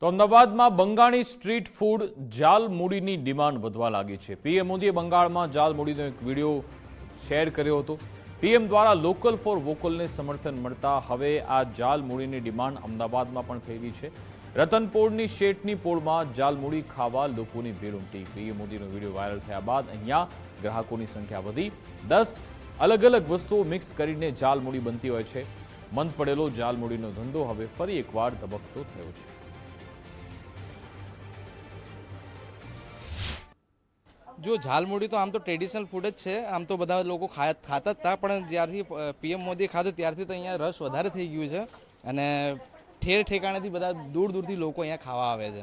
તો અમદાવાદમાં Bengali street food જાલમુડીની demand વધવા લાગી છે। પીએમ મોદીએ બંગાળમાં જાલમુડીનો એક વિડીયો શેર કર્યો હતો। પીએમ દ્વારા લોકલ ફોર વોકલને સમર્થન મળતા હવે આ જાલમુડીની ડિમાન્ડ અમદાવાદમાં પણ થઈ રહી છે। રતનપોળની શેઠની પોળમાં જાલમુડી ખાવા લોકોની ભીડ ઉમટી। પીએમ મોદીનો વિડીયો વાયરલ થયા બાદ અહીંયા ગ્રાહકોની સંખ્યા વધી। 10 અલગ અલગ વસ્તુઓ મિક્સ કરીને જાલમુડી બનતી હોય છે। મંદ પડેલો જાલમુડીનો ધંધો હવે ફરી એકવાર ધબકતો થયો છે। जो झालमुड़ी तो आम तो ट्रेडिशनल फूड ज है, आम तो बधा लोग खाता ज था, पण ज्यारथी पीएम मोदी खाधो त्यारथी तो अहींया रस वधारे थई गयुं छे अने ठेर ठेकाणेथी बधा दूर दूरथी लोको अहींया खावा आवे छे।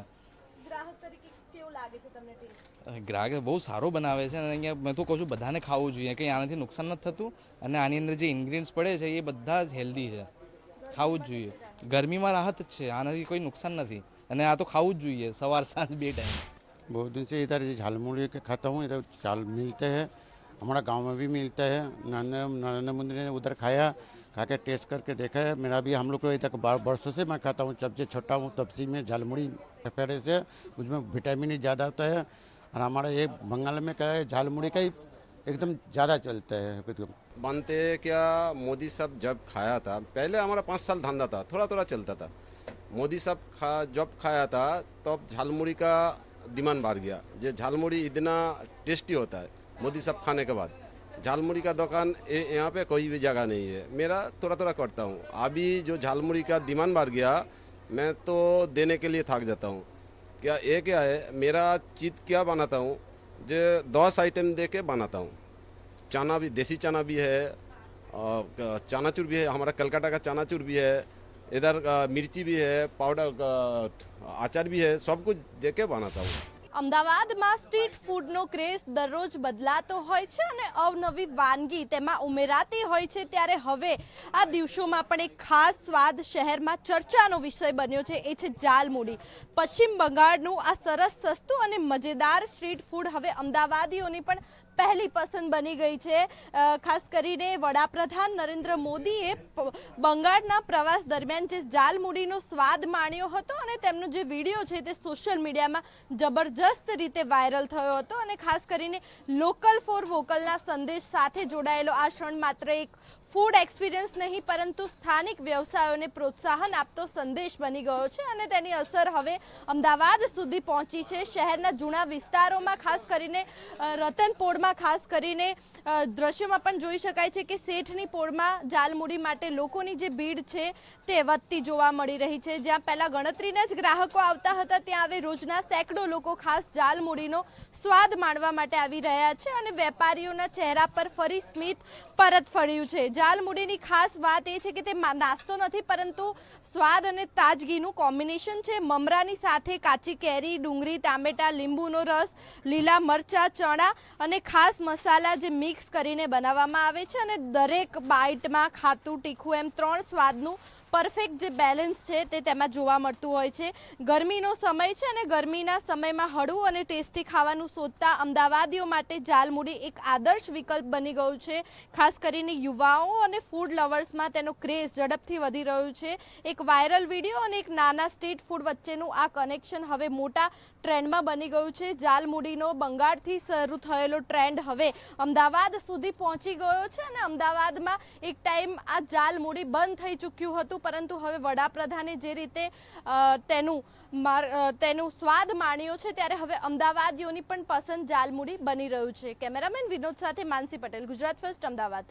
ग्राहक तरीके केवुं लागे छे तमने टेस्ट? ग्राहक बहु सारो बनावे छे अने अहींया मैं तो कहूं छुं बधाने खावुं जोईए कि आनाथी नुकसान नथी थतुं अने आनी अंदर जे इन्ग्रीडियंट्स पड़े छे ए बधा ज हेल्धी छे, खावुं ज जोईए। गरमीमां राहत ज छे, आनाथी कोई नुकसान नथी अने आ तो खावुं ज जोईए सवार सांज बे टाइम। बहुत दिन से इधर झालमुड़ी के खाता हूँ, इधर चाल मिलते हैं, हमारा गांव में भी मिलता है। नरेंद्र मोदी ने उधर खाया, खा के टेस्ट करके देखा है। मेरा भी हम लोग को इधर बरसों से मैं खाता हूँ, जब से छोटा हूँ तब से मैं झालमुड़ी पहले से, उसमें विटामिन ज़्यादा होता है। और हमारा ये बंगाल में क्या है, झालमुड़ी का ही एकदम ज़्यादा चलता है। एकदम बनते क्या मोदी साहब जब खाया था, पहले हमारा 5 साल धंधा था, थोड़ा थोड़ा चलता था। मोदी साहब जब खाया था तब झालमुड़ी का डिमांड बढ़ गया। जो झालमुड़ी इतना टेस्टी होता है मोदी साहब खाने के बाद। झालमुड़ी का दुकान यहाँ पे कोई भी जगह नहीं है। मेरा थोड़ा थोड़ा करता हूँ, अभी जो झालमुड़ी का डिमांड बढ़ गया मैं तो देने के लिए थक जाता हूँ। क्या है मेरा चीज क्या बनाता हूँ, जो 10 आइटम दे के बनाता हूँ। चना भी, देसी चना भी है, चनाचूर भी है, हमारा कलकत्ता का चनाचूर भी है, इधर मिर्ची भी है, पाउडर आचार भी है, सब कुछ देके बनाता हूँ। અમદાવાદમાં સ્ટ્રીટ ફૂડનો ક્રેઝ દરરોજ બદલાતો હોય છે અને અવનવી વાનગી તેમાં ઉમેરાતી હોય છે, ત્યારે હવે આ દિવસોમાં પણ એક ખાસ સ્વાદ શહેરમાં ચર્ચાનો વિષય બન્યો છે, એ છે જાલમુડી। પશ્ચિમ બંગાળનું આ સરસ, સસ્તું અને મજેદાર સ્ટ્રીટ ફૂડ હવે અમદાવાદીઓની પણ પહેલી પસંદ બની ગઈ છે। ખાસ કરીને વડાપ્રધાન નરેન્દ્ર મોદીએ બંગાળના પ્રવાસ દરમિયાન જે જાલમુડીનો સ્વાદ માણ્યો હતો અને તેમનો જે વિડીયો છે તે સોશિયલ મીડિયામાં જબરજસ્ત રીતે વાયરલ થયો હતો અને ખાસ કરીને લોકલ ફોર વોકલના સંદેશ સાથે જોડાયેલો આ ક્ષણ માત્ર એક ફૂડ એક્સપિરિયન્સ નહીં પરંતુ સ્થાનિક વ્યવસાયોને પ્રોત્સાહન આપતો સંદેશ બની ગયો છે અને તેની અસર હવે અમદાવાદ સુધી પહોંચી છે। શહેરના જૂના વિસ્તારોમાં ખાસ કરીને રતનપોળમાં ખાસ કરીને દ્રશ્યોમાં પણ જોઈ શકાય છે કે શેઠની પોળમાં જાલમુડી માટે લોકોની જે ભીડ છે તે વધતી જોવા મળી રહી છે। જ્યાં પહેલાં ગણતરીના જ ગ્રાહકો આવતા હતા ત્યાં હવે રોજના સેંકડો લોકો ખાસ જાલમુડીનો સ્વાદ માણવા માટે આવી રહ્યા છે અને વેપારીઓના ચહેરા પર ફરી સ્મિત પરત ફર્યું છે। જાલમુડીની ખાસ વાત એ છે કે તે નાસ્તો નથી પરંતુ સ્વાદ અને તાજગીનું કોમ્બિનેશન છે। મમરાની સાથે કાચી કેરી, ડુંગળી, ટામેટા, લીંબુનો રસ, લીલા મરચાં, ચણા અને ખાસ મસાલા જે મિક્સ કરીને બનાવવામાં આવે છે અને દરેક બાઇટમાં ખાતું, તીખું એમ 3 સ્વાદનું પરફેક્ટ જે બેલેન્સ છે તે તેમાં જોવા મળતું હોય છે। ગરમીનો સમય છે અને ગરમીના સમયમાં હળવું અને ટેસ્ટી ખાવાનું શોધતા અમદાવાદીઓ માટે જાલમુડી એક આદર્શ વિકલ્પ બની ગયું છે। ખાસ કરીને યુવાઓ અને ફૂડ લવર્સમાં તેનો ક્રેઝ ઝડપથી વધી રહ્યું છે। એક વાયરલ વિડીયો અને એક નાના સ્ટ્રીટ ફૂડ વચ્ચેનું આ કનેક્શન હવે મોટા ટ્રેન્ડમાં બની ગયું છે। જાલમુડીનો બંગાળથી શરૂ થયેલો ટ્રેન્ડ હવે અમદાવાદ સુધી પહોંચી ગયો છે અને અમદાવાદમાં એક ટાઈમ આ જાલમુડી બંધ થઈ ચૂક્યું હતું પરંતુ હવે વડાપ્રધાને જે રીતે તેનું સ્વાદ માણ્યો છે ત્યારે હવે અમદાવાદીઓની પણ પસંદ જાલમુડી બની રહ્યું છે। કેમેરામેન વિનોદ સાથે માનસી પટેલ, ગુજરાત ફર્સ્ટ, અમદાવાદ।